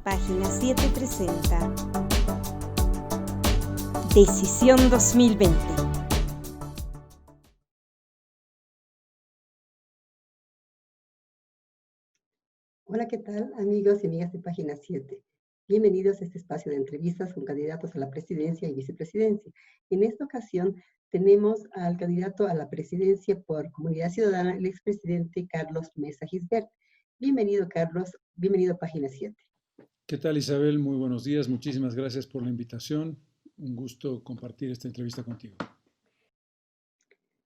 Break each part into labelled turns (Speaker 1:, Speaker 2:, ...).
Speaker 1: Página 7 presenta Decisión 2020.
Speaker 2: Hola, ¿qué tal, amigos y amigas de Página 7? Bienvenidos a este espacio de entrevistas con candidatos a la presidencia y vicepresidencia. En esta ocasión tenemos al candidato a la presidencia por Comunidad Ciudadana, el expresidente Carlos Mesa Gisbert. Bienvenido, Carlos. Bienvenido a Página 7.
Speaker 3: ¿Qué tal, Isabel? Muy buenos días. Muchísimas gracias por la invitación. Un gusto compartir esta entrevista contigo.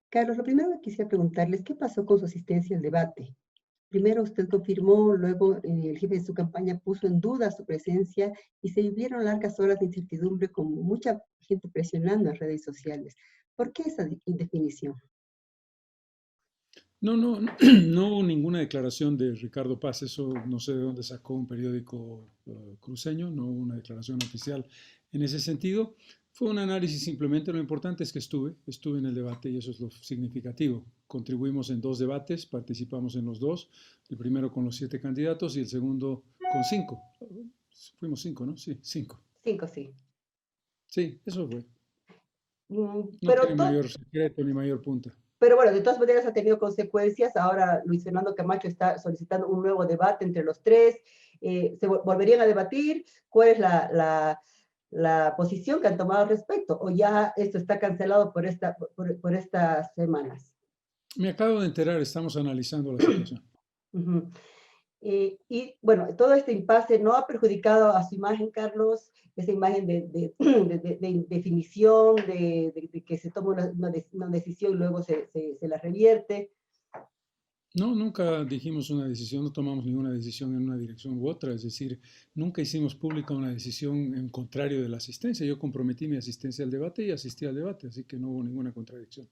Speaker 2: Carlos, lo primero que quisiera preguntarles, ¿qué pasó con su asistencia al debate? Primero usted confirmó, luego el jefe de su campaña puso en duda su presencia y se vivieron largas horas de incertidumbre con mucha gente presionando en redes sociales. ¿Por qué esa indefinición?
Speaker 3: No hubo ninguna declaración de Ricardo Paz. Eso no sé de dónde sacó un periódico cruceño. No hubo una declaración oficial en ese sentido. Fue un análisis simplemente. Lo importante es que estuve en el debate y eso es lo significativo. Contribuimos en 2 debates, participamos en los 2, el primero con los 7 candidatos y el segundo con 5. Fuimos 5, ¿no? Sí, 5.
Speaker 2: 5, sí.
Speaker 3: Sí, eso fue. No
Speaker 2: Pero,
Speaker 3: tiene mayor secreto ni mayor punta.
Speaker 2: pero bueno, de todas maneras ha tenido consecuencias. Ahora Luis Fernando Camacho está solicitando un nuevo debate entre los 3. ¿Se volverían a debatir? ¿Cuál es la posición que han tomado al respecto? ¿O ya esto está cancelado por estas semanas?
Speaker 3: Me acabo de enterar, estamos analizando la situación.
Speaker 2: Uh-huh. Y bueno, todo este impasse no ha perjudicado a su imagen, Carlos, esa imagen de definición, de que se toma una decisión y luego se la revierte.
Speaker 3: No, nunca dijimos una decisión, no tomamos ninguna decisión en una dirección u otra, es decir, nunca hicimos pública una decisión en contrario de la asistencia. Yo comprometí mi asistencia al debate y asistí al debate, así que no hubo ninguna contradicción.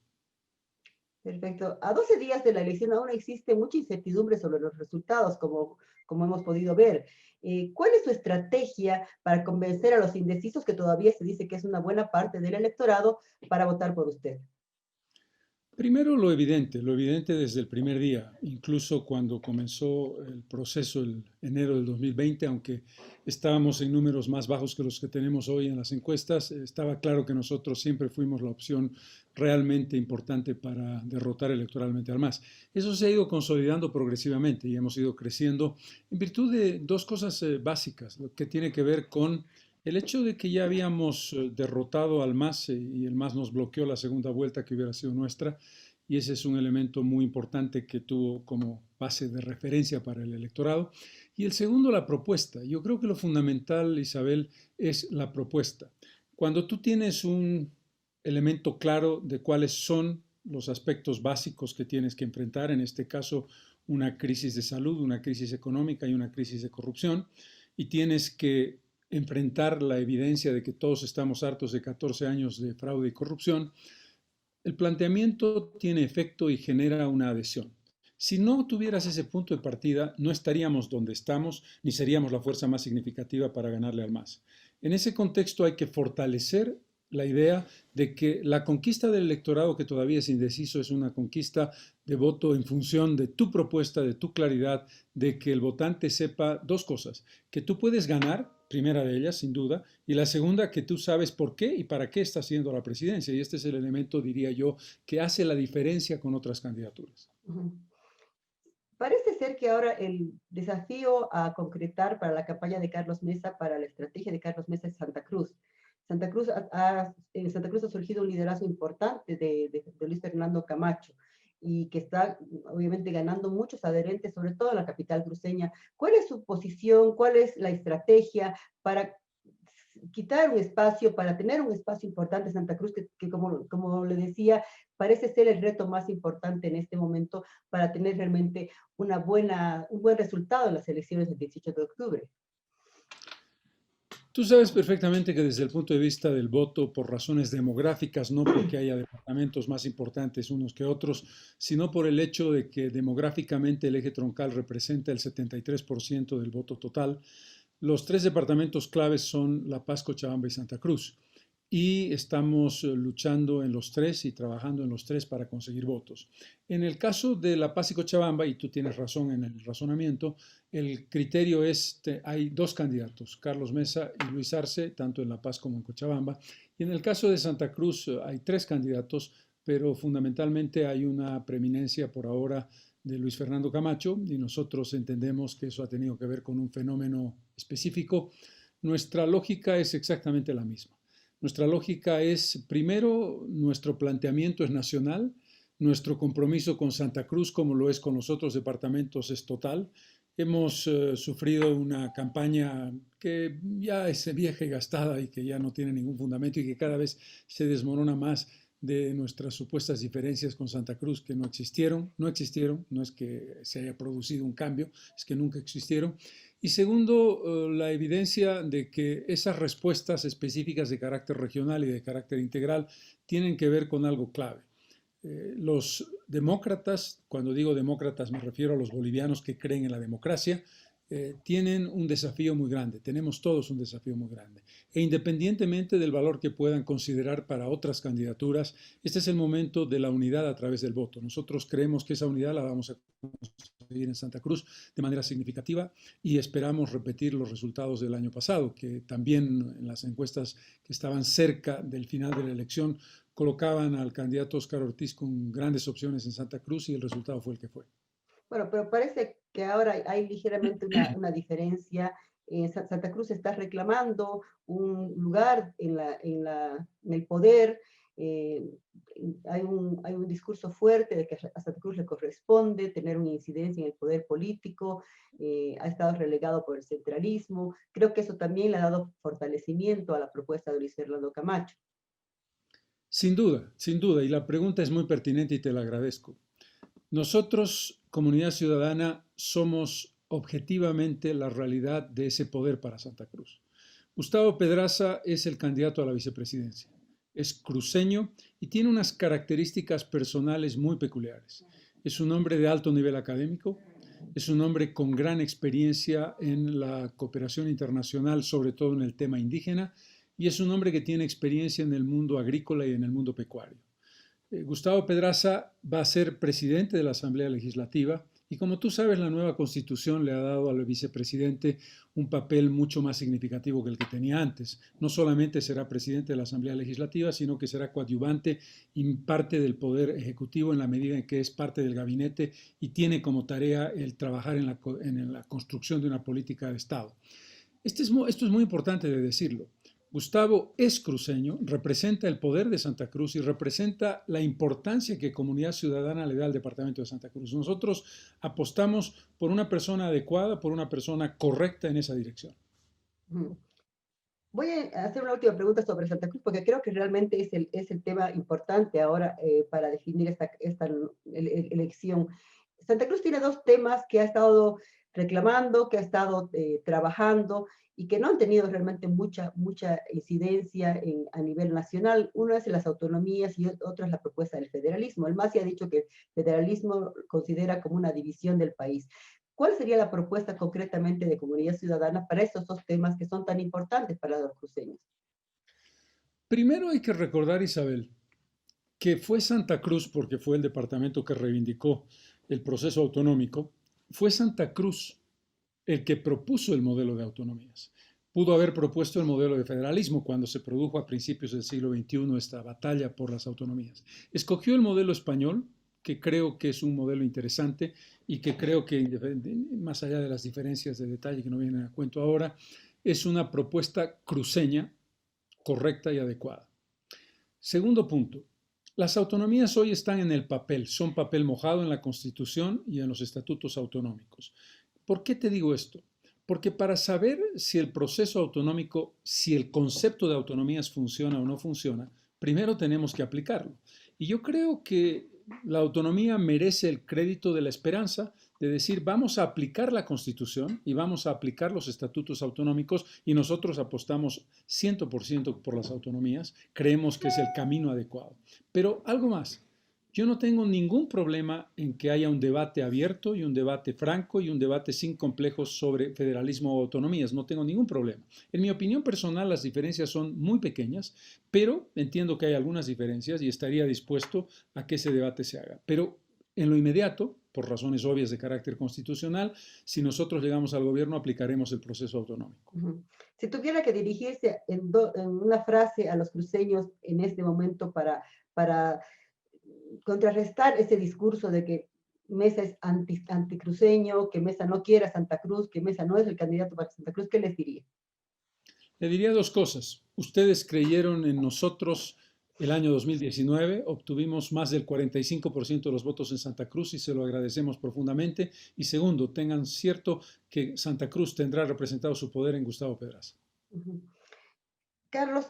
Speaker 2: Perfecto. A 12 días de la elección aún existe mucha incertidumbre sobre los resultados, como hemos podido ver. ¿Cuál es su estrategia para convencer a los indecisos, que todavía se dice que es una buena parte del electorado, para votar por usted?
Speaker 3: Primero lo evidente desde el primer día, incluso cuando comenzó el proceso el enero del 2020, aunque estábamos en números más bajos que los que tenemos hoy en las encuestas, estaba claro que nosotros siempre fuimos la opción realmente importante para derrotar electoralmente al MAS. Eso se ha ido consolidando progresivamente y hemos ido creciendo en virtud de 2 cosas básicas, lo que tiene que ver con el hecho de que ya habíamos derrotado al MAS y el MAS nos bloqueó la segunda vuelta que hubiera sido nuestra, y ese es un elemento muy importante que tuvo como base de referencia para el electorado. Y el segundo, la propuesta. Yo creo que lo fundamental, Isabel, es la propuesta. Cuando tú tienes un elemento claro de cuáles son los aspectos básicos que tienes que enfrentar, en este caso una crisis de salud, una crisis económica y una crisis de corrupción, y tienes que enfrentar la evidencia de que todos estamos hartos de 14 años de fraude y corrupción, el planteamiento tiene efecto y genera una adhesión. Si no tuvieras ese punto de partida, no estaríamos donde estamos, ni seríamos la fuerza más significativa para ganarle al MAS. En ese contexto hay que fortalecer la idea de que la conquista del electorado que todavía es indeciso es una conquista de voto en función de tu propuesta, de tu claridad, de que el votante sepa 2 cosas, que tú puedes ganar, primera de ellas, sin duda, y la segunda, que tú sabes por qué y para qué está haciendo la presidencia. Y este es el elemento, diría yo, que hace la diferencia con otras candidaturas.
Speaker 2: Uh-huh. Parece ser que ahora el desafío a concretar para la campaña de Carlos Mesa, para la estrategia de Carlos Mesa, es Santa Cruz. En Santa Cruz ha surgido un liderazgo importante de Luis Fernando Camacho y que está obviamente ganando muchos adherentes, sobre todo en la capital cruceña. ¿Cuál es su posición? ¿Cuál es la estrategia para quitar un espacio, para tener un espacio importante en Santa Cruz, que como le decía, parece ser el reto más importante en este momento para tener realmente un buen resultado en las elecciones del 18 de octubre?
Speaker 3: Tú sabes perfectamente que desde el punto de vista del voto, por razones demográficas, no porque haya departamentos más importantes unos que otros, sino por el hecho de que demográficamente el eje troncal representa el 73% del voto total, los 3 departamentos claves son La Paz, Cochabamba y Santa Cruz. y estamos luchando en los tres y trabajando en los tres para conseguir votos. En el caso de La Paz y Cochabamba, y tú tienes razón en el razonamiento, el criterio es, hay dos candidatos, Carlos Mesa y Luis Arce, tanto en La Paz como en Cochabamba. Y en el caso de Santa Cruz hay tres candidatos, pero fundamentalmente hay una preeminencia por ahora de Luis Fernando Camacho, y nosotros entendemos que eso ha tenido que ver con un fenómeno específico. Nuestra lógica es exactamente la misma. Nuestra lógica es, primero, nuestro planteamiento es nacional, nuestro compromiso con Santa Cruz, como lo es con los otros departamentos, es total. Hemos sufrido una campaña que ya es vieja y gastada y que ya no tiene ningún fundamento y que cada vez se desmorona más de nuestras supuestas diferencias con Santa Cruz, que no existieron, no es que se haya producido un cambio, es que nunca existieron. Y segundo, la evidencia de que esas respuestas específicas de carácter regional y de carácter integral tienen que ver con algo clave. Los demócratas, cuando digo demócratas me refiero a los bolivianos que creen en la democracia, tienen un desafío muy grande, tenemos todos un desafío muy grande. E independientemente del valor que puedan considerar para otras candidaturas, este es el momento de la unidad a través del voto. Nosotros creemos que esa unidad la vamos a conseguir en Santa Cruz de manera significativa y esperamos repetir los resultados del año pasado, que también en las encuestas que estaban cerca del final de la elección colocaban al candidato Óscar Ortiz con grandes opciones en Santa Cruz y el resultado fue el que fue.
Speaker 2: Bueno, pero parece que ahora hay ligeramente una diferencia. Santa Cruz está reclamando un lugar en el poder. eh, hay un discurso fuerte de que a Santa Cruz le corresponde tener una incidencia en el poder político. Ha estado relegado por el centralismo. Creo que eso también le ha dado fortalecimiento a la propuesta de Luis Fernando Camacho.
Speaker 3: Sin duda, y la pregunta es muy pertinente y te la agradezco. Nosotros, comunidad ciudadana, somos objetivamente la realidad de ese poder para Santa Cruz. Gustavo Pedraza es el candidato a la vicepresidencia. Es cruceño y tiene unas características personales muy peculiares. Es un hombre de alto nivel académico, es un hombre con gran experiencia en la cooperación internacional, sobre todo en el tema indígena, y es un hombre que tiene experiencia en el mundo agrícola y en el mundo pecuario. Gustavo Pedraza va a ser presidente de la Asamblea Legislativa y como tú sabes, la nueva Constitución le ha dado al vicepresidente un papel mucho más significativo que el que tenía antes. No solamente será presidente de la Asamblea Legislativa, sino que será coadyuvante y parte del Poder Ejecutivo en la medida en que es parte del gabinete y tiene como tarea el trabajar en la construcción de una política de Estado. Esto es muy importante de decirlo. Gustavo es cruceño, representa el poder de Santa Cruz y representa la importancia que Comunidad Ciudadana le da al departamento de Santa Cruz. Nosotros apostamos por una persona adecuada, por una persona correcta en esa dirección.
Speaker 2: Voy a hacer una última pregunta sobre Santa Cruz, porque creo que realmente es el tema importante ahora para definir esta elección. Santa Cruz tiene dos temas que ha estado reclamando, que ha estado trabajando y que no han tenido realmente mucha incidencia a nivel nacional. Uno es las autonomías y otro es la propuesta del federalismo. El MASI ha dicho que el federalismo considera como una división del país. ¿Cuál sería la propuesta concretamente de Comunidad Ciudadana para estos dos temas que son tan importantes para los cruceños?
Speaker 3: Primero hay que recordar, Isabel, que fue Santa Cruz, porque fue el departamento que reivindicó el proceso autonómico, fue Santa Cruz el que propuso el modelo de autonomías. Pudo haber propuesto el modelo de federalismo cuando se produjo a principios del siglo XXI esta batalla por las autonomías. Escogió el modelo español, que creo que es un modelo interesante y que creo que, más allá de las diferencias de detalle que no vienen a cuento ahora, es una propuesta cruceña, correcta y adecuada. Segundo punto, las autonomías hoy están en el papel, son papel mojado en la Constitución y en los estatutos autonómicos. ¿Por qué te digo esto? Porque para saber si el proceso autonómico, si el concepto de autonomías funciona o no funciona, primero tenemos que aplicarlo. Y yo creo que la autonomía merece el crédito de la esperanza de decir vamos a aplicar la Constitución y vamos a aplicar los estatutos autonómicos y nosotros apostamos 100% por las autonomías, creemos que es el camino adecuado. Pero algo más, Yo no tengo ningún problema en que haya un debate abierto y un debate franco y un debate sin complejos sobre federalismo o autonomías. No tengo ningún problema. En mi opinión personal, las diferencias son muy pequeñas, pero entiendo que hay algunas diferencias y estaría dispuesto a que ese debate se haga. Pero en lo inmediato, por razones obvias de carácter constitucional, si nosotros llegamos al gobierno, aplicaremos el proceso autonómico.
Speaker 2: Si tuviera que dirigirse en una frase a los cruceños en este momento para contrarrestar ese discurso de que Mesa es anticruceño, que Mesa no quiere a Santa Cruz, que Mesa no es el candidato para Santa Cruz, ¿qué les diría?
Speaker 3: Le diría dos cosas. Ustedes creyeron en nosotros el año 2019, obtuvimos más del 45% de los votos en Santa Cruz y se lo agradecemos profundamente. Y segundo, tengan cierto que Santa Cruz tendrá representado su poder en Gustavo Pedraza.
Speaker 2: Carlos,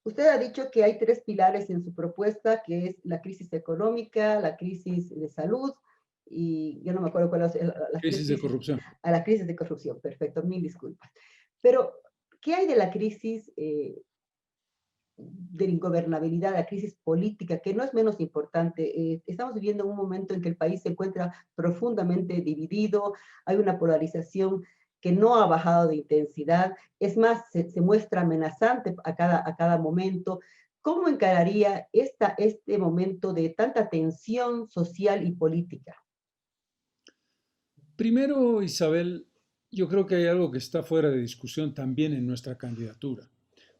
Speaker 2: usted ha dicho que hay tres pilares en su propuesta, que es la crisis económica, la crisis de salud y yo no me acuerdo cuál es la
Speaker 3: Crisis de corrupción.
Speaker 2: A la crisis de corrupción, perfecto, mil disculpas. Pero, ¿qué hay de la crisis de ingobernabilidad, la crisis política, que no es menos importante? Estamos viviendo un momento en que el país se encuentra profundamente dividido, hay una polarización que no ha bajado de intensidad, es más, se muestra amenazante a cada momento. ¿Cómo encararía este momento de tanta tensión social y política?
Speaker 3: Primero, Isabel, yo creo que hay algo que está fuera de discusión también en nuestra candidatura.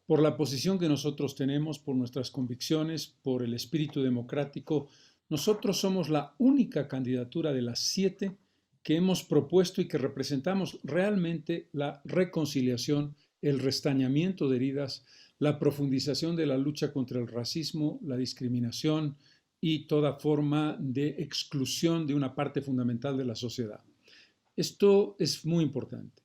Speaker 3: Por la posición que nosotros tenemos, por nuestras convicciones, por el espíritu democrático, nosotros somos la única candidatura de las 7 que hemos propuesto y que representamos realmente la reconciliación, el restañamiento de heridas, la profundización de la lucha contra el racismo, la discriminación y toda forma de exclusión de una parte fundamental de la sociedad. Esto es muy importante.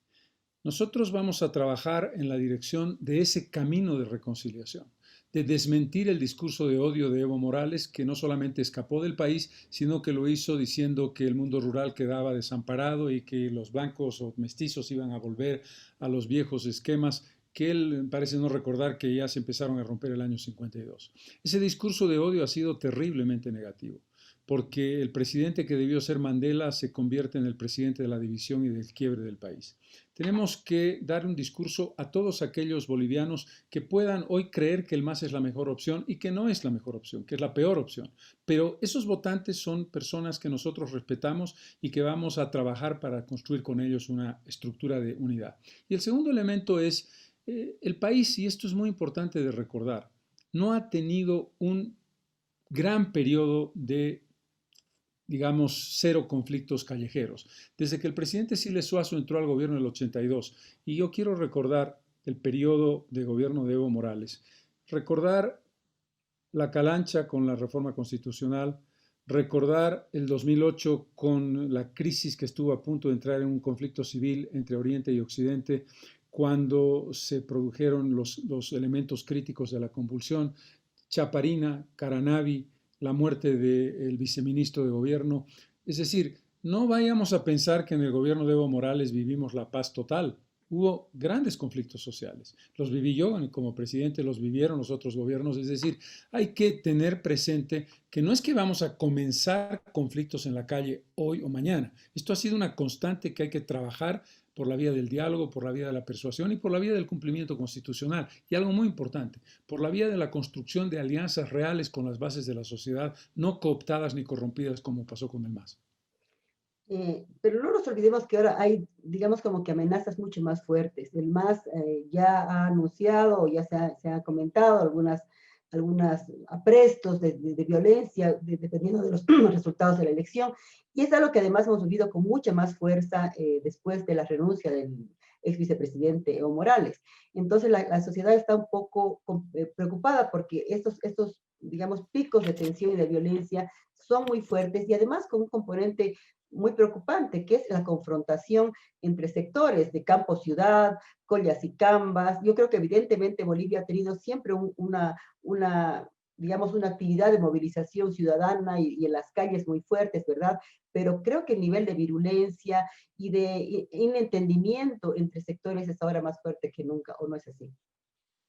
Speaker 3: Nosotros vamos a trabajar en la dirección de ese camino de reconciliación, de desmentir el discurso de odio de Evo Morales, que no solamente escapó del país, sino que lo hizo diciendo que el mundo rural quedaba desamparado y que los blancos o mestizos iban a volver a los viejos esquemas que él parece no recordar que ya se empezaron a romper el año 52. Ese discurso de odio ha sido terriblemente negativo, porque el presidente que debió ser Mandela se convierte en el presidente de la división y del quiebre del país. Tenemos que dar un discurso a todos aquellos bolivianos que puedan hoy creer que el MAS es la mejor opción y que no es la mejor opción, que es la peor opción. Pero esos votantes son personas que nosotros respetamos y que vamos a trabajar para construir con ellos una estructura de unidad. Y el segundo elemento es el país, y esto es muy importante de recordar, no ha tenido un gran periodo de, digamos, cero conflictos callejeros. Desde que el presidente Siles Suazo entró al gobierno en el 82, y yo quiero recordar el periodo de gobierno de Evo Morales, recordar la calancha con la reforma constitucional, recordar el 2008 con la crisis que estuvo a punto de entrar en un conflicto civil entre Oriente y Occidente, cuando se produjeron los elementos críticos de la convulsión, Chaparina, Caranavi, la muerte del viceministro de gobierno. Es decir, no vayamos a pensar que en el gobierno de Evo Morales vivimos la paz total. Hubo grandes conflictos sociales. Los viví yo como presidente, los vivieron los otros gobiernos. Es decir, hay que tener presente que no es que vamos a comenzar conflictos en la calle hoy o mañana. Esto ha sido una constante que hay que trabajar por la vía del diálogo, por la vía de la persuasión y por la vía del cumplimiento constitucional. Y algo muy importante, por la vía de la construcción de alianzas reales con las bases de la sociedad, no cooptadas ni corrompidas como pasó con el MAS.
Speaker 2: Pero no nos olvidemos que ahora hay, digamos, como que amenazas mucho más fuertes. El MAS ya ha anunciado o ya se ha comentado algunas aprestos de violencia, dependiendo de los resultados de la elección. Y es algo que además hemos vivido con mucha más fuerza después de la renuncia del ex vicepresidente Evo Morales. Entonces la sociedad está un poco preocupada porque estos, digamos, picos de tensión y de violencia son muy fuertes y además con un componente muy preocupante, que es la confrontación entre sectores de campo-ciudad, collas y cambas. Yo creo que evidentemente Bolivia ha tenido siempre digamos, una actividad de movilización ciudadana y en las calles muy fuertes, ¿verdad? Pero creo que el nivel de virulencia y de inentendimiento entre sectores es ahora más fuerte que nunca, ¿o no es así?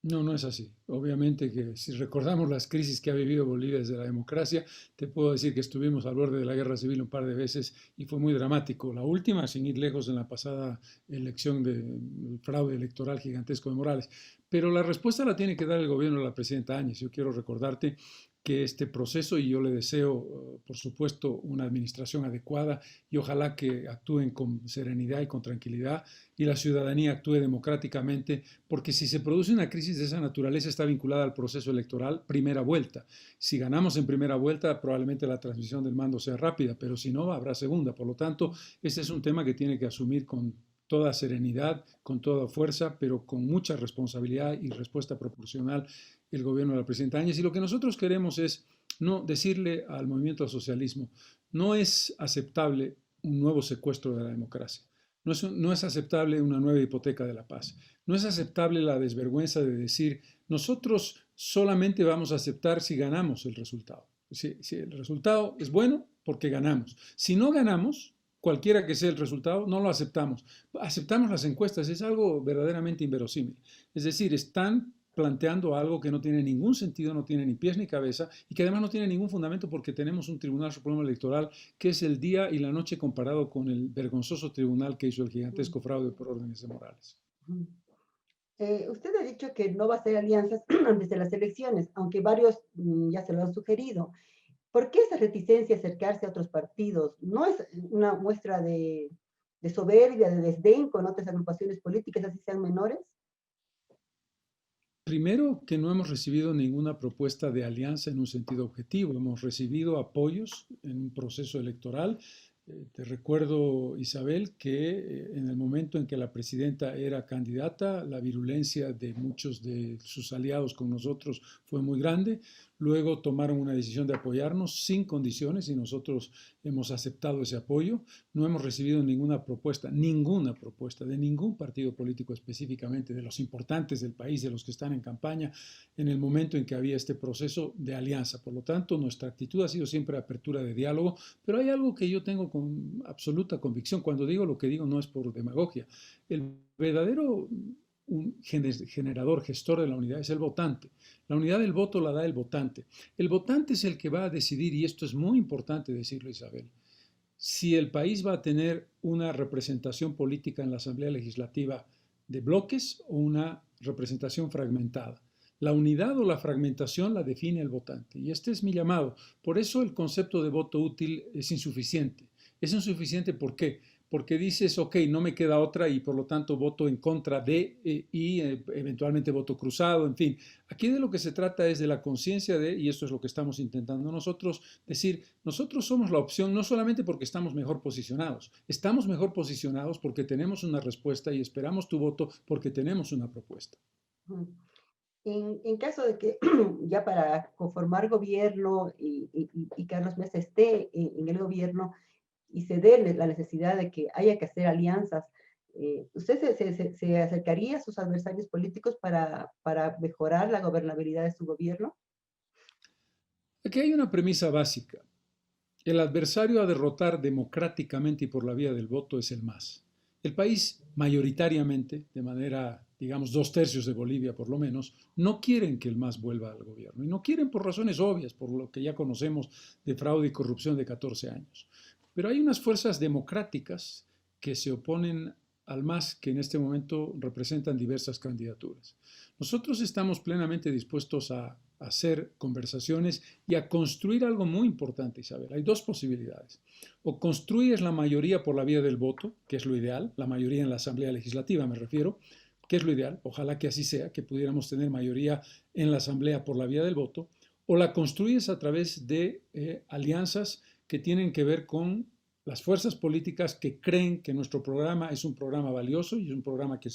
Speaker 3: No, no es así. Obviamente que si recordamos las crisis que ha vivido Bolivia desde la democracia, te puedo decir que estuvimos al borde de la guerra civil un par de veces y fue muy dramático. La última, sin ir lejos, en la pasada elección del fraude electoral gigantesco de Morales. Pero la respuesta la tiene que dar el gobierno de la presidenta Áñez. Yo quiero recordarte que este proceso, y yo le deseo, por supuesto, una administración adecuada y ojalá que actúen con serenidad y con tranquilidad y la ciudadanía actúe democráticamente, porque si se produce una crisis de esa naturaleza está vinculada al proceso electoral primera vuelta. Si ganamos en primera vuelta, probablemente la transmisión del mando sea rápida, pero si no, habrá segunda. Por lo tanto, este es un tema que tiene que asumir con toda serenidad, con toda fuerza, pero con mucha responsabilidad y respuesta proporcional el gobierno de la presidenta Áñez. Y lo que nosotros queremos es no decirle al movimiento al socialismo, no es aceptable un nuevo secuestro de la democracia. No es aceptable una nueva hipoteca de la paz. No es aceptable la desvergüenza de decir, nosotros solamente vamos a aceptar si ganamos el resultado. Si el resultado es bueno, porque ganamos. Si no ganamos, cualquiera que sea el resultado, no lo aceptamos. Aceptamos las encuestas, es algo verdaderamente inverosímil. Es decir, están planteando algo que no tiene ningún sentido, no tiene ni pies ni cabeza y que además no tiene ningún fundamento porque tenemos un Tribunal Supremo Electoral que es el día y la noche comparado con el vergonzoso tribunal que hizo el gigantesco fraude por órdenes de Morales.
Speaker 2: Usted ha dicho que no va a hacer alianzas antes de las elecciones, aunque varios ya se lo han sugerido. ¿Por qué esa reticencia a acercarse a otros partidos? ¿No es una muestra de soberbia, de desdén con otras agrupaciones políticas, así sean menores?
Speaker 3: Primero, que no hemos recibido ninguna propuesta de alianza en un sentido objetivo. Hemos recibido apoyos en un proceso electoral. Te recuerdo, Isabel, que en el momento en que la presidenta era candidata, la virulencia de muchos de sus aliados con nosotros fue muy grande. Luego tomaron una decisión de apoyarnos sin condiciones y nosotros hemos aceptado ese apoyo. No hemos recibido ninguna propuesta de ningún partido político específicamente, de los importantes del país, de los que están en campaña, en el momento en que había este proceso de alianza. Por lo tanto, nuestra actitud ha sido siempre apertura de diálogo, pero hay algo que yo tengo con absoluta convicción. Cuando digo lo que digo no es por demagogia. El verdadero generador, gestor de la unidad es el votante. La unidad del voto la da el votante. El votante es el que va a decidir, y esto es muy importante decirlo, Isabel, si el país va a tener una representación política en la Asamblea Legislativa de bloques o una representación fragmentada. La unidad o la fragmentación la define el votante y este es mi llamado. Por eso el concepto de voto útil es insuficiente. Es insuficiente ¿por qué? Porque dices, ok, no me queda otra y por lo tanto voto en contra de y eventualmente voto cruzado, en fin. Aquí de lo que se trata es de la conciencia de, y esto es lo que estamos intentando nosotros, decir, nosotros somos la opción no solamente porque estamos mejor posicionados porque tenemos una respuesta y esperamos tu voto porque tenemos una propuesta.
Speaker 2: En caso de que ya para conformar gobierno y Carlos Mesa esté en el gobierno, y se dé la necesidad de que haya que hacer alianzas, ¿usted se acercaría a sus adversarios políticos para mejorar la gobernabilidad de su gobierno?
Speaker 3: Aquí hay una premisa básica. El adversario a derrotar democráticamente y por la vía del voto es el MAS. El país mayoritariamente, de manera, digamos, 2/3 de Bolivia por lo menos, no quieren que el MAS vuelva al gobierno. Y no quieren por razones obvias, por lo que ya conocemos de fraude y corrupción de 14 años. Pero hay unas fuerzas democráticas que se oponen al MAS que en este momento representan diversas candidaturas. Nosotros estamos plenamente dispuestos a hacer conversaciones y a construir algo muy importante, Isabel. Hay dos posibilidades. O construyes la mayoría por la vía del voto, que es lo ideal, la mayoría en la Asamblea Legislativa me refiero, que es lo ideal, ojalá que así sea, que pudiéramos tener mayoría en la Asamblea por la vía del voto, o la construyes a través de alianzas que tienen que ver con las fuerzas políticas que creen que nuestro programa es un programa valioso y es un programa que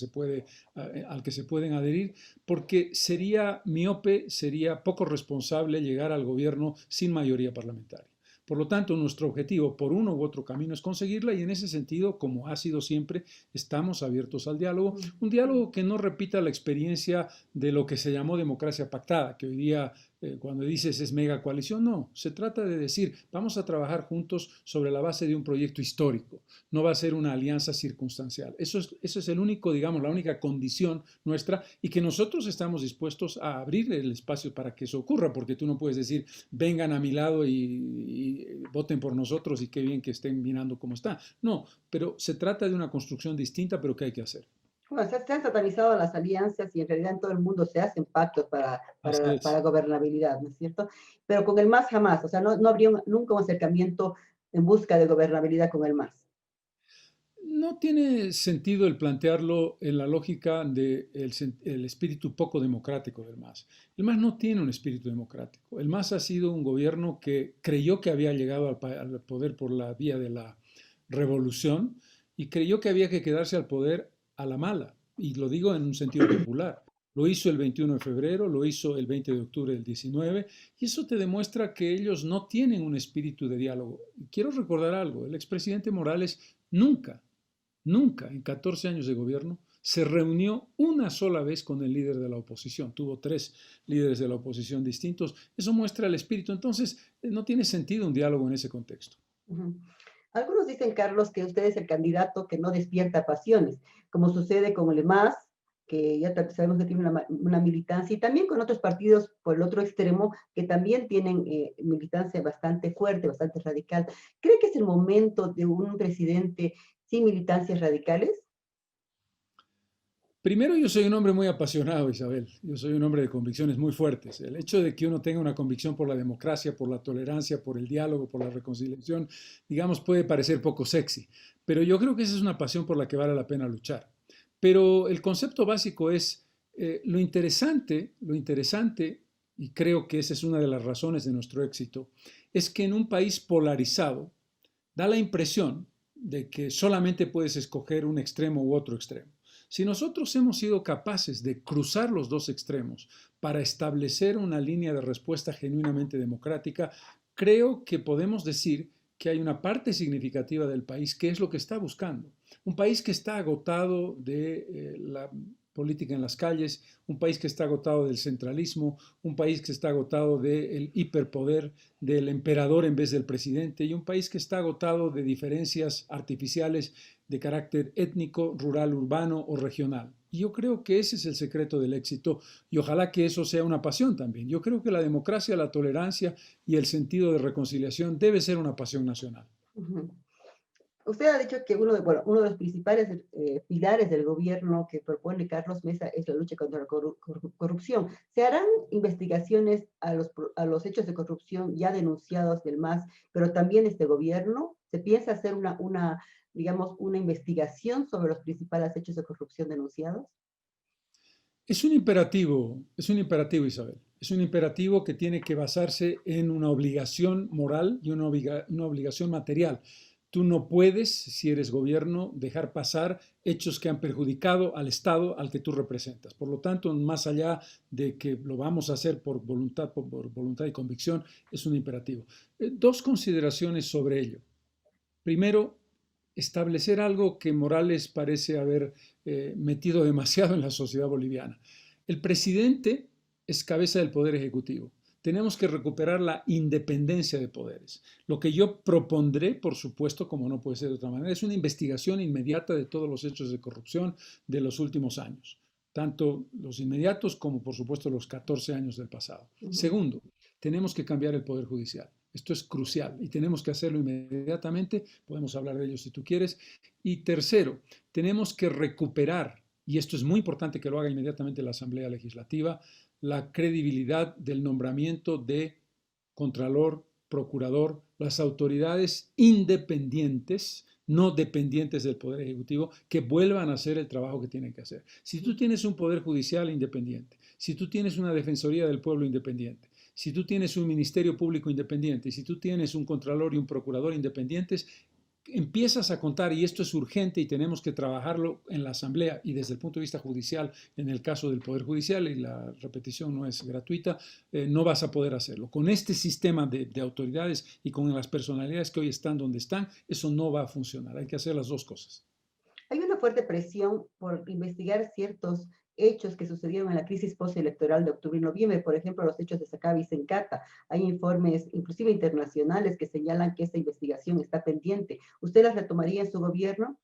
Speaker 3: al que se pueden adherir, porque sería miope, sería poco responsable llegar al gobierno sin mayoría parlamentaria. Por lo tanto, nuestro objetivo, por uno u otro camino, es conseguirla y en ese sentido, como ha sido siempre, estamos abiertos al diálogo. Un diálogo que no repita la experiencia de lo que se llamó democracia pactada, que hoy día cuando dices es mega coalición, no, se trata de decir, vamos a trabajar juntos sobre la base de un proyecto histórico, no va a ser una alianza circunstancial. Eso es el único, digamos, la única condición nuestra y que nosotros estamos dispuestos a abrir el espacio para que eso ocurra, porque tú no puedes decir, vengan a mi lado y voten por nosotros y qué bien que estén mirando cómo está. No, pero se trata de una construcción distinta, pero que hay que hacer.
Speaker 2: Bueno, se han satanizado las alianzas y en realidad en todo el mundo se hacen pactos
Speaker 3: Así
Speaker 2: para
Speaker 3: es.
Speaker 2: gobernabilidad, ¿no es cierto? Pero con el MAS jamás, o sea, no habría nunca un acercamiento en busca de gobernabilidad con el MAS.
Speaker 3: No tiene sentido el plantearlo en la lógica del el espíritu poco democrático del MAS. El MAS no tiene un espíritu democrático. El MAS ha sido un gobierno que creyó que había llegado al poder por la vía de la revolución y creyó que había que quedarse al poder a la mala. Y lo digo en un sentido popular. Lo hizo el 21 de febrero, lo hizo el 20 de octubre del 19, y eso te demuestra que ellos no tienen un espíritu de diálogo. Quiero recordar algo, el expresidente Morales nunca en 14 años de gobierno se reunió una sola vez con el líder de la oposición. Tuvo 3 líderes de la oposición distintos. Eso muestra el espíritu. Entonces, no tiene sentido un diálogo en ese contexto.
Speaker 2: Ujú. Algunos dicen, Carlos, que usted es el candidato que no despierta pasiones, como sucede con el MAS, que ya sabemos que tiene una militancia, y también con otros partidos por el otro extremo, que también tienen militancia bastante fuerte, bastante radical. ¿Cree que es el momento de un presidente sin militancias radicales?
Speaker 3: Primero, yo soy un hombre muy apasionado, Isabel. Yo soy un hombre de convicciones muy fuertes. El hecho de que uno tenga una convicción por la democracia, por la tolerancia, por el diálogo, por la reconciliación, digamos, puede parecer poco sexy. Pero yo creo que esa es una pasión por la que vale la pena luchar. Pero el concepto básico es lo interesante, y creo que esa es una de las razones de nuestro éxito, es que en un país polarizado da la impresión de que solamente puedes escoger un extremo u otro extremo. Si nosotros hemos sido capaces de cruzar los dos extremos para establecer una línea de respuesta genuinamente democrática, creo que podemos decir que hay una parte significativa del país que es lo que está buscando. Un país que está agotado de la política en las calles, un país que está agotado del centralismo, un país que está agotado del hiperpoder del emperador en vez del presidente y un país que está agotado de diferencias artificiales de carácter étnico, rural, urbano o regional. Y yo creo que ese es el secreto del éxito y ojalá que eso sea una pasión también. Yo creo que la democracia, la tolerancia y el sentido de reconciliación debe ser una pasión nacional.
Speaker 2: Ujú. Usted ha dicho que uno de los principales pilares del gobierno que propone Carlos Mesa es la lucha contra la corrupción. ¿Se harán investigaciones a los hechos de corrupción ya denunciados del MAS, pero también este gobierno? ¿Se piensa hacer digamos, una investigación sobre los principales hechos de corrupción denunciados?
Speaker 3: Es un imperativo, Isabel. Es un imperativo que tiene que basarse en una obligación moral y una obligación material. Tú no puedes, si eres gobierno, dejar pasar hechos que han perjudicado al Estado al que tú representas. Por lo tanto, más allá de que lo vamos a hacer por voluntad y convicción, es un imperativo. Dos consideraciones sobre ello. Primero, establecer algo que Morales parece haber metido demasiado en la sociedad boliviana. El presidente es cabeza del Poder Ejecutivo. Tenemos que recuperar la independencia de poderes. Lo que yo propondré, por supuesto, como no puede ser de otra manera, es una investigación inmediata de todos los hechos de corrupción de los últimos años, tanto los inmediatos como, por supuesto, los 14 años del pasado.
Speaker 2: Ujú.
Speaker 3: Segundo, tenemos que cambiar el Poder Judicial. Esto es crucial y tenemos que hacerlo inmediatamente. Podemos hablar de ello si tú quieres. Y tercero, tenemos que recuperar, y esto es muy importante que lo haga inmediatamente la Asamblea Legislativa, la credibilidad del nombramiento de contralor, procurador, las autoridades independientes, no dependientes del Poder Ejecutivo, que vuelvan a hacer el trabajo que tienen que hacer. Si tú tienes un Poder Judicial independiente, si tú tienes una Defensoría del Pueblo independiente, si tú tienes un Ministerio Público independiente, si tú tienes un Contralor y un Procurador independientes, empiezas a contar, y esto es urgente y tenemos que trabajarlo en la Asamblea y desde el punto de vista judicial, en el caso del Poder Judicial, y la repetición no es gratuita, no vas a poder hacerlo. Con este sistema de autoridades y con las personalidades que hoy están donde están, eso no va a funcionar. Hay que hacer las dos cosas.
Speaker 2: Hay una fuerte presión por investigar ciertos hechos que sucedieron en la crisis postelectoral de octubre y noviembre, por ejemplo, los hechos de Sacaba y Sencata. Hay informes, inclusive internacionales, que señalan que esta investigación está pendiente. ¿Usted las retomaría en su gobierno?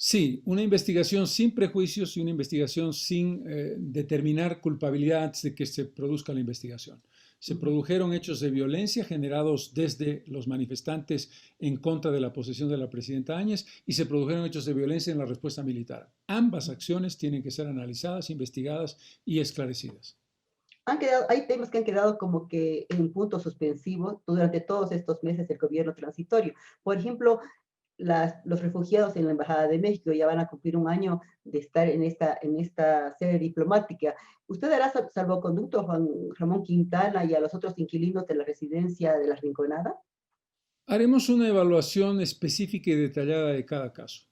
Speaker 3: Sí, una investigación sin prejuicios y una investigación sin determinar culpabilidad antes de que se produzca la investigación. Se produjeron hechos de violencia generados desde los manifestantes en contra de la posesión de la presidenta Áñez y se produjeron hechos de violencia en la respuesta militar. Ambas acciones tienen que ser analizadas, investigadas y esclarecidas.
Speaker 2: Hay temas que han quedado como que en punto suspensivo durante todos estos meses del gobierno transitorio. Por ejemplo, los refugiados en la Embajada de México ya van a cumplir un año de estar en esta sede diplomática. ¿Usted hará salvoconducto a Juan Ramón Quintana y a los otros inquilinos de la residencia de La Rinconada?
Speaker 3: Haremos una evaluación específica y detallada de cada caso.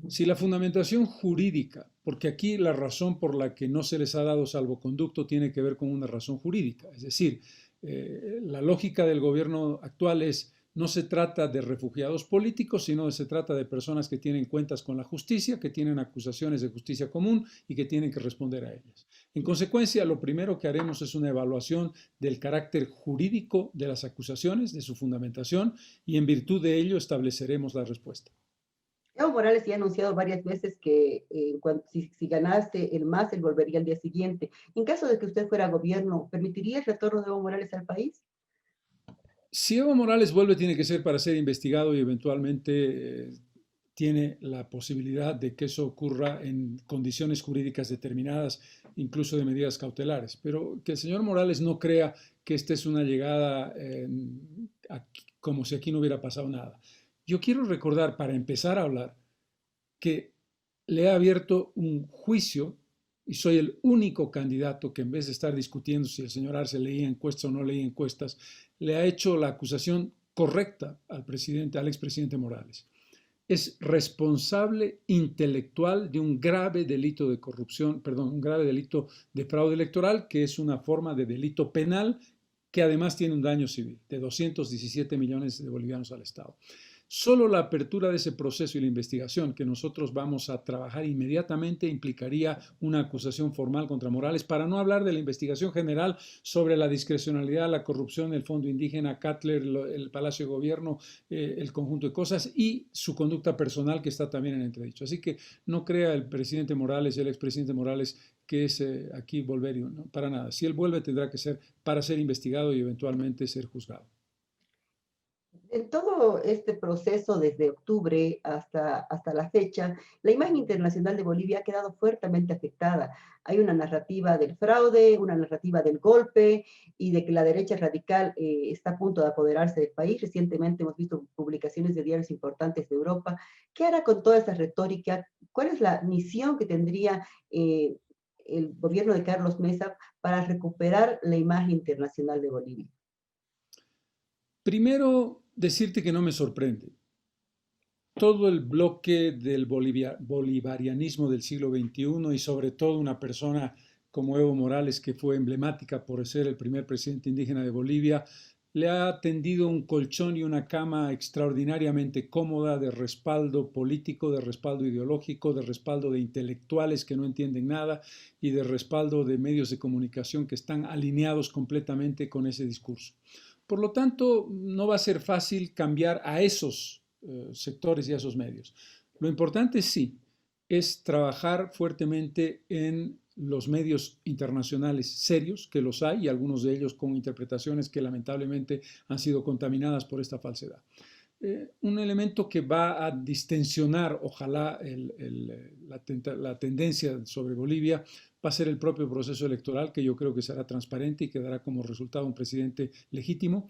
Speaker 3: Si la fundamentación jurídica, porque aquí la razón por la que no se les ha dado salvoconducto tiene que ver con una razón jurídica, es decir, la lógica del gobierno actual es no se trata de refugiados políticos, sino se trata de personas que tienen cuentas con la justicia, que tienen acusaciones de justicia común y que tienen que responder a ellas. En consecuencia, lo primero que haremos es una evaluación del carácter jurídico de las acusaciones, de su fundamentación, y en virtud de ello estableceremos la respuesta.
Speaker 2: Evo Morales ya ha anunciado varias veces que si ganase el MAS, él volvería al día siguiente. En caso de que usted fuera gobierno, ¿permitiría el retorno de Evo Morales al país?
Speaker 3: Si Evo Morales vuelve, tiene que ser para ser investigado y eventualmente tiene la posibilidad de que eso ocurra en condiciones jurídicas determinadas, incluso de medidas cautelares. Pero que el señor Morales no crea que esta es una llegada como si aquí no hubiera pasado nada. Yo quiero recordar, para empezar a hablar, que le he abierto un juicio y soy el único candidato que en vez de estar discutiendo si el señor Arce leía encuestas o no leía encuestas, le ha hecho la acusación correcta al expresidente Morales. Es responsable intelectual de un grave delito de corrupción, perdón, un grave delito de fraude electoral, que es una forma de delito penal que además tiene un daño civil de 217 millones de bolivianos al Estado. Solo la apertura de ese proceso y la investigación que nosotros vamos a trabajar inmediatamente implicaría una acusación formal contra Morales, para no hablar de la investigación general sobre la discrecionalidad, la corrupción, el Fondo Indígena, Cutler, el Palacio de Gobierno, el conjunto de cosas y su conducta personal que está también en entredicho. Así que no crea el presidente Morales y el expresidente Morales que es aquí volver, ¿no? Para nada. Si él vuelve tendrá que ser para ser investigado y eventualmente ser juzgado.
Speaker 2: En todo este proceso, desde octubre hasta la fecha, la imagen internacional de Bolivia ha quedado fuertemente afectada. Hay una narrativa del fraude, una narrativa del golpe y de que la derecha radical está a punto de apoderarse del país. Recientemente hemos visto publicaciones de diarios importantes de Europa. ¿Qué hará con toda esa retórica? ¿Cuál es la misión que tendría el gobierno de Carlos Mesa para recuperar la imagen internacional de Bolivia?
Speaker 3: Primero, decirte que no me sorprende. Todo el bloque del bolivarianismo del siglo XXI y sobre todo una persona como Evo Morales, que fue emblemática por ser el primer presidente indígena de Bolivia, le ha tendido un colchón y una cama extraordinariamente cómoda de respaldo político, de respaldo ideológico, de respaldo de intelectuales que no entienden nada y de respaldo de medios de comunicación que están alineados completamente con ese discurso. Por lo tanto, no va a ser fácil cambiar a esos sectores y a esos medios. Lo importante sí es trabajar fuertemente en los medios internacionales serios, que los hay, y algunos de ellos con interpretaciones que lamentablemente han sido contaminadas por esta falsedad. Un elemento que va a distensionar, ojalá, la tendencia sobre Bolivia va a ser el propio proceso electoral, que yo creo que será transparente y que dará como resultado un presidente legítimo.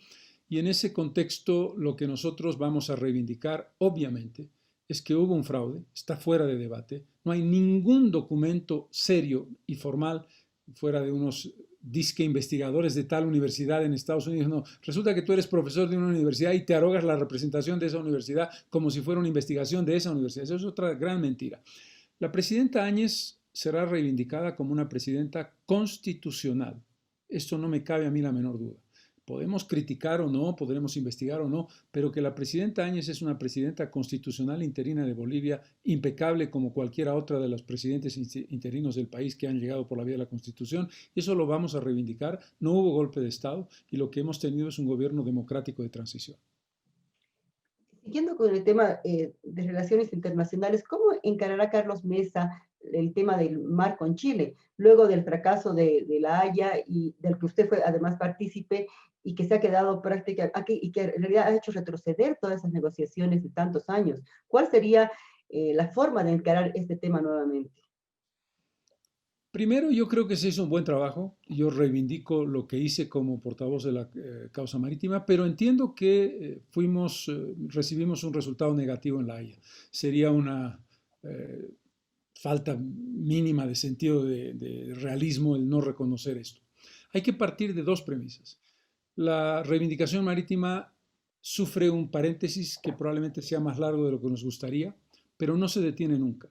Speaker 3: Y en ese contexto, lo que nosotros vamos a reivindicar, obviamente, es que hubo un fraude, está fuera de debate, no hay ningún documento serio y formal fuera de unos disque investigadores de tal universidad en Estados Unidos. No, resulta que tú eres profesor de una universidad y te arrogas la representación de esa universidad como si fuera una investigación de esa universidad. Eso es otra gran mentira. La presidenta Áñez será reivindicada como una presidenta constitucional. Esto no me cabe a mí la menor duda. Podemos criticar o no, podremos investigar o no, pero que la presidenta Áñez es una presidenta constitucional interina de Bolivia, impecable como cualquiera otra de los presidentes interinos del país que han llegado por la vía de la Constitución. Eso lo vamos a reivindicar. No hubo golpe de Estado y lo que hemos tenido es un gobierno democrático de transición.
Speaker 2: Siguiendo con el tema de relaciones internacionales, ¿cómo encarará Carlos Mesa el tema del mar con Chile, luego del fracaso de La Haya y del que usted fue además partícipe y que se ha quedado práctica aquí y que en realidad ha hecho retroceder todas esas negociaciones de tantos años? ¿Cuál sería la forma de encarar este tema nuevamente?
Speaker 3: Primero, yo creo que se hizo un buen trabajo. Yo reivindico lo que hice como portavoz de la causa marítima, pero entiendo que recibimos un resultado negativo en La Haya. Sería una eh, falta mínima de sentido de realismo el no reconocer esto. Hay que partir de dos premisas. La reivindicación marítima sufre un paréntesis que probablemente sea más largo de lo que nos gustaría, pero no se detiene nunca.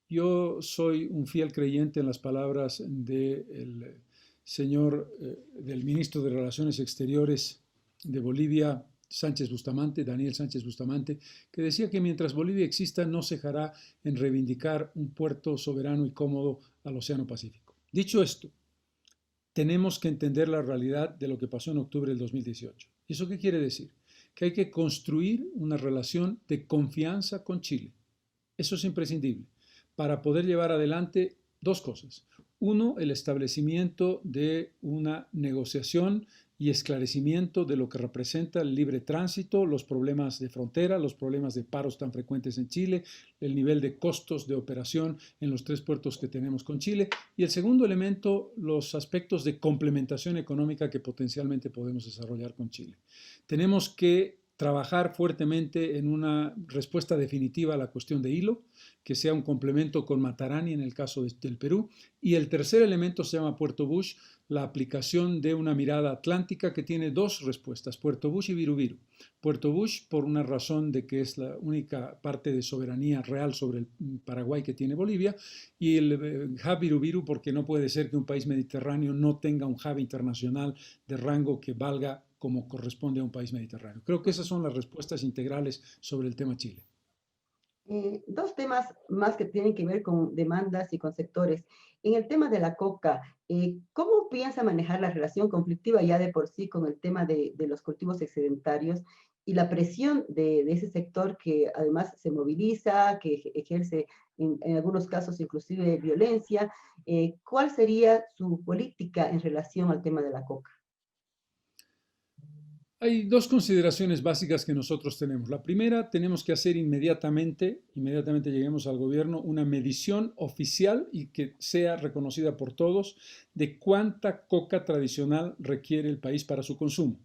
Speaker 3: Yo soy un fiel creyente en las palabras del señor, del ministro de Relaciones Exteriores de Bolivia, Sánchez Bustamante, Daniel Sánchez Bustamante, que decía que mientras Bolivia exista no cejará en reivindicar un puerto soberano y cómodo al Océano Pacífico. Dicho esto, tenemos que entender la realidad de lo que pasó en octubre del 2018. ¿Y eso qué quiere decir? Que hay que construir una relación de confianza con Chile. Eso es imprescindible para poder llevar adelante dos cosas. Uno, el establecimiento de una negociación y esclarecimiento de lo que representa el libre tránsito, los problemas de frontera, los problemas de paros tan frecuentes en Chile, el nivel de costos de operación en los tres puertos que tenemos con Chile. Y el segundo elemento, los aspectos de complementación económica que potencialmente podemos desarrollar con Chile. Tenemos que trabajar fuertemente en una respuesta definitiva a la cuestión de hilo, que sea un complemento con Matarani en el caso del Perú. Y el tercer elemento se llama Puerto Bush, la aplicación de una mirada atlántica que tiene dos respuestas, Puerto Bush y Viru-Viru. Puerto Bush por una razón de que es la única parte de soberanía real sobre el Paraguay que tiene Bolivia, y el hub Viru-Viru porque no puede ser que un país mediterráneo no tenga un hub internacional de rango que valga como corresponde a un país mediterráneo. Creo que esas son las respuestas integrales sobre el tema Chile.
Speaker 2: Dos temas más que tienen que ver con demandas y con sectores. En el tema de la coca, ¿cómo piensa manejar la relación conflictiva ya de por sí con el tema de los cultivos excedentarios y la presión de ese sector que además se moviliza, que ejerce en algunos casos inclusive violencia? ¿Cuál sería su política en relación al tema de la coca?
Speaker 3: Hay dos consideraciones básicas que nosotros tenemos. La primera, tenemos que hacer inmediatamente lleguemos al gobierno, una medición oficial y que sea reconocida por todos de cuánta coca tradicional requiere el país para su consumo.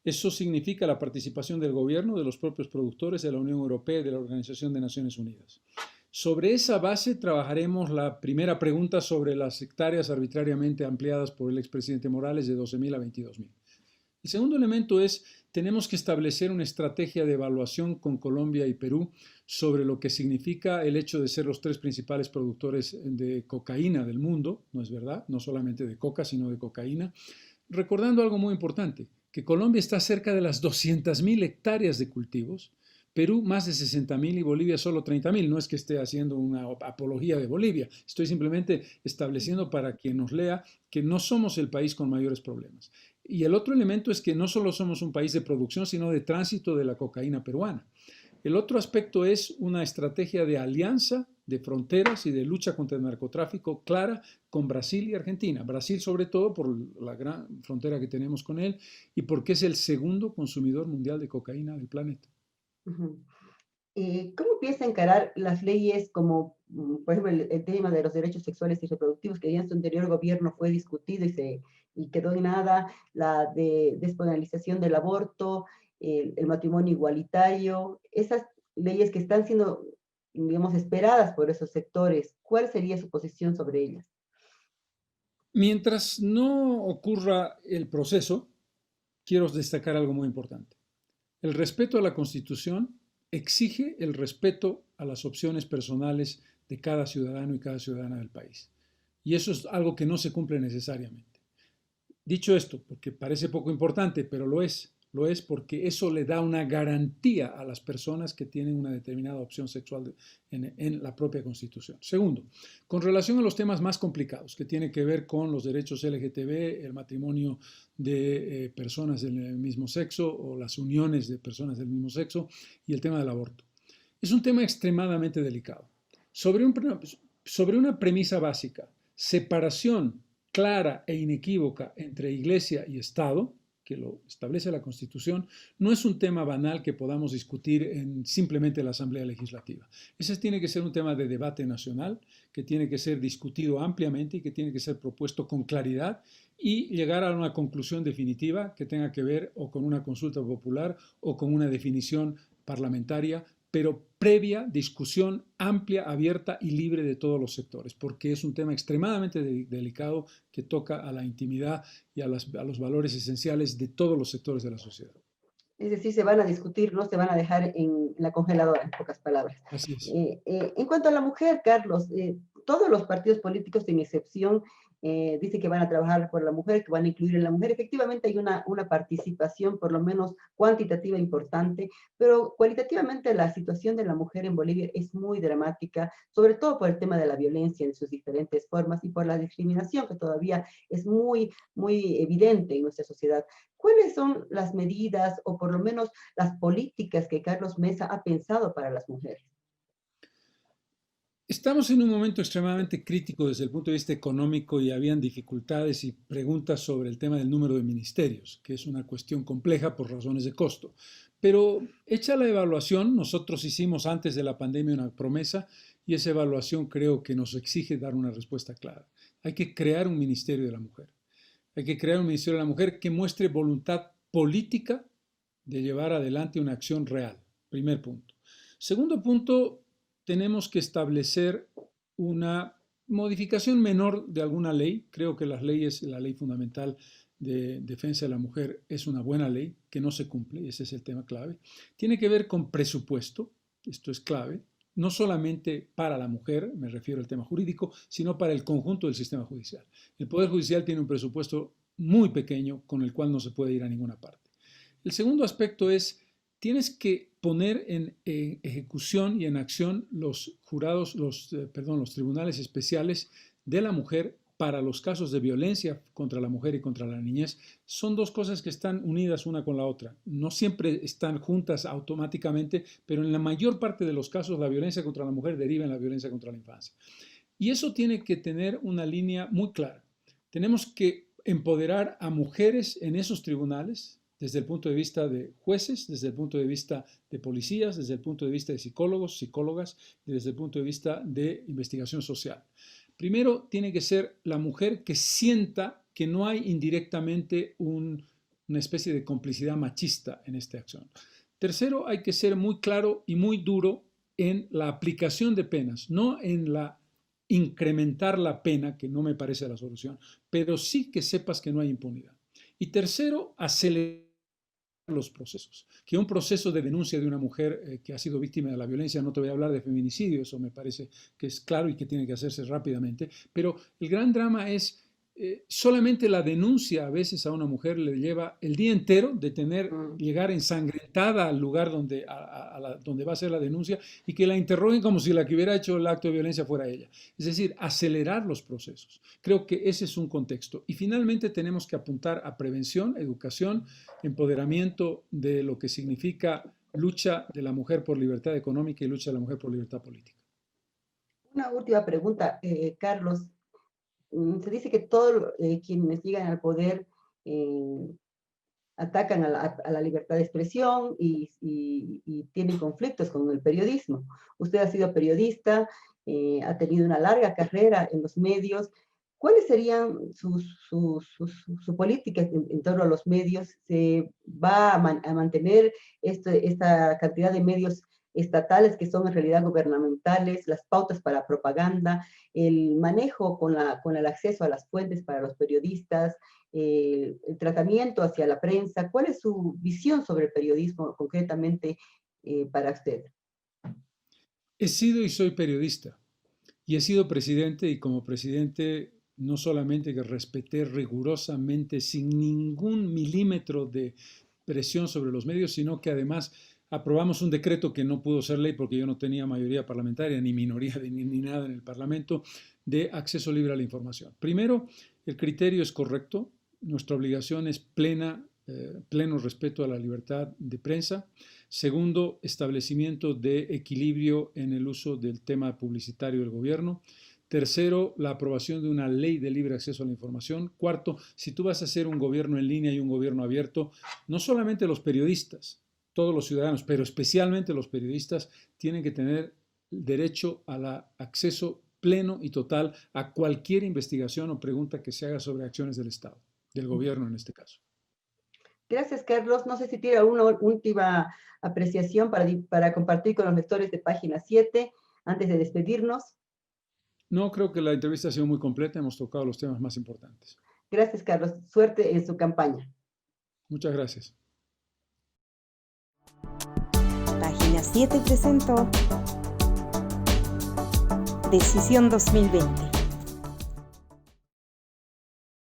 Speaker 3: Eso significa la participación del gobierno, de los propios productores, de la Unión Europea y de la Organización de Naciones Unidas. Sobre esa base trabajaremos la primera pregunta sobre las hectáreas arbitrariamente ampliadas por el expresidente Morales de 12.000 a 22.000. El segundo elemento es, tenemos que establecer una estrategia de evaluación con Colombia y Perú sobre lo que significa el hecho de ser los tres principales productores de cocaína del mundo, ¿no es verdad? No solamente de coca, sino de cocaína. Recordando algo muy importante, que Colombia está cerca de las 200.000 hectáreas de cultivos, Perú más de 60.000 y Bolivia solo 30.000. No es que esté haciendo una apología de Bolivia, estoy simplemente estableciendo para quien nos lea que no somos el país con mayores problemas. Y el otro elemento es que no solo somos un país de producción, sino de tránsito de la cocaína peruana. El otro aspecto es una estrategia de alianza de fronteras y de lucha contra el narcotráfico clara con Brasil y Argentina. Brasil sobre todo por la gran frontera que tenemos con él y porque es el segundo consumidor mundial de cocaína del planeta.
Speaker 2: Uh-huh. ¿Cómo piensa encarar las leyes como, por ejemplo, el tema de los derechos sexuales y reproductivos que ya en su anterior gobierno fue discutido y quedó en nada, la de despenalización del aborto, el matrimonio igualitario, esas leyes que están siendo, digamos, esperadas por esos sectores? ¿Cuál sería su posición sobre ellas?
Speaker 3: Mientras no ocurra el proceso, quiero destacar algo muy importante. El respeto a la Constitución exige el respeto a las opciones personales de cada ciudadano y cada ciudadana del país. Y eso es algo que no se cumple necesariamente. Dicho esto, porque parece poco importante, pero lo es porque eso le da una garantía a las personas que tienen una determinada opción sexual en la propia Constitución. Segundo, con relación a los temas más complicados, que tienen que ver con los derechos LGTB, el matrimonio de personas del mismo sexo o las uniones de personas del mismo sexo y el tema del aborto. Es un tema extremadamente delicado. Sobre una premisa básica, separación clara e inequívoca entre Iglesia y Estado, que lo establece la Constitución, no es un tema banal que podamos discutir en simplemente la Asamblea Legislativa. Ese tiene que ser un tema de debate nacional, que tiene que ser discutido ampliamente y que tiene que ser propuesto con claridad y llegar a una conclusión definitiva que tenga que ver o con una consulta popular o con una definición parlamentaria, pero previa discusión amplia, abierta y libre de todos los sectores, porque es un tema extremadamente delicado que toca a la intimidad y a los valores esenciales de todos los sectores de la sociedad.
Speaker 2: Es decir, se van a discutir, no se van a dejar en la congeladora, en pocas palabras.
Speaker 3: Así es.
Speaker 2: En cuanto a la mujer, Carlos, todos los partidos políticos, sin excepción, dicen que van a trabajar por la mujer, que van a incluir a la mujer. Efectivamente hay una participación, por lo menos cuantitativa, importante, pero cualitativamente la situación de la mujer en Bolivia es muy dramática, sobre todo por el tema de la violencia en sus diferentes formas y por la discriminación que todavía es muy, muy evidente en nuestra sociedad. ¿Cuáles son las medidas o por lo menos las políticas que Carlos Mesa ha pensado para las mujeres?
Speaker 3: Estamos en un momento extremadamente crítico desde el punto de vista económico y habían dificultades y preguntas sobre el tema del número de ministerios, que es una cuestión compleja por razones de costo. Pero hecha la evaluación, nosotros hicimos antes de la pandemia una promesa y esa evaluación creo que nos exige dar una respuesta clara. Hay que crear un Ministerio de la Mujer. Hay que crear un Ministerio de la Mujer que muestre voluntad política de llevar adelante una acción real. Primer punto. Segundo punto, tenemos que establecer una modificación menor de alguna ley. Creo que las leyes, la ley fundamental de defensa de la mujer es una buena ley que no se cumple, y ese es el tema clave. Tiene que ver con presupuesto, esto es clave, no solamente para la mujer, me refiero al tema jurídico, sino para el conjunto del sistema judicial. El Poder Judicial tiene un presupuesto muy pequeño con el cual no se puede ir a ninguna parte. El segundo aspecto es, tienes que poner en ejecución y en acción los jurados, los tribunales especiales de la mujer para los casos de violencia contra la mujer y contra la niñez. Son dos cosas que están unidas una con la otra. No siempre están juntas automáticamente, pero en la mayor parte de los casos la violencia contra la mujer deriva en la violencia contra la infancia. Y eso tiene que tener una línea muy clara. Tenemos que empoderar a mujeres en esos tribunales, desde el punto de vista de jueces, desde el punto de vista de policías, desde el punto de vista de psicólogos, psicólogas, desde el punto de vista de investigación social. Primero, tiene que ser la mujer que sienta que no hay indirectamente una especie de complicidad machista en esta acción. Tercero, hay que ser muy claro y muy duro en la aplicación de penas, no en la incrementar la pena, que no me parece la solución, pero sí que sepas que no hay impunidad. Y tercero, acelerar los procesos. Que un proceso de denuncia de una mujer que ha sido víctima de la violencia, no te voy a hablar de feminicidio, eso me parece que es claro y que tiene que hacerse rápidamente, pero el gran drama es solamente la denuncia a veces a una mujer le lleva el día entero de llegar ensangrentada al lugar donde va a ser la denuncia y que la interroguen como si la que hubiera hecho el acto de violencia fuera ella. Es decir, acelerar los procesos. Creo que ese es un contexto. Y finalmente tenemos que apuntar a prevención, educación, empoderamiento de lo que significa lucha de la mujer por libertad económica y lucha de la mujer por libertad política.
Speaker 2: Una última pregunta, Carlos. Se dice que todos quienes llegan al poder atacan a la libertad de expresión y tienen conflictos con el periodismo. Usted ha sido periodista, ha tenido una larga carrera en los medios. ¿Cuáles serían su política en torno a los medios? ¿Se va a mantener esta cantidad de medios estatales que son en realidad gubernamentales, las pautas para propaganda, el manejo con el acceso a las fuentes para los periodistas, el tratamiento hacia la prensa? ¿Cuál es su visión sobre el periodismo concretamente para usted?
Speaker 3: He sido y soy periodista y he sido presidente y como presidente no solamente que respeté rigurosamente, sin ningún milímetro de presión sobre los medios, sino que además aprobamos un decreto que no pudo ser ley porque yo no tenía mayoría parlamentaria, ni minoría ni nada en el Parlamento, de acceso libre a la información. Primero, el criterio es correcto. Nuestra obligación es pleno respeto a la libertad de prensa. Segundo, establecimiento de equilibrio en el uso del tema publicitario del gobierno. Tercero, la aprobación de una ley de libre acceso a la información. Cuarto, si tú vas a hacer un gobierno en línea y un gobierno abierto, no solamente los periodistas, todos los ciudadanos, pero especialmente los periodistas, tienen que tener derecho al acceso pleno y total a cualquier investigación o pregunta que se haga sobre acciones del Estado, del gobierno en este caso.
Speaker 2: Gracias, Carlos. No sé si tiene alguna última apreciación para compartir con los lectores de Página 7 antes de despedirnos.
Speaker 3: No, creo que la entrevista ha sido muy completa. Hemos tocado los temas más importantes.
Speaker 2: Gracias, Carlos. Suerte en su campaña.
Speaker 3: Muchas gracias.
Speaker 1: Página 7 presentó Decisión 2020.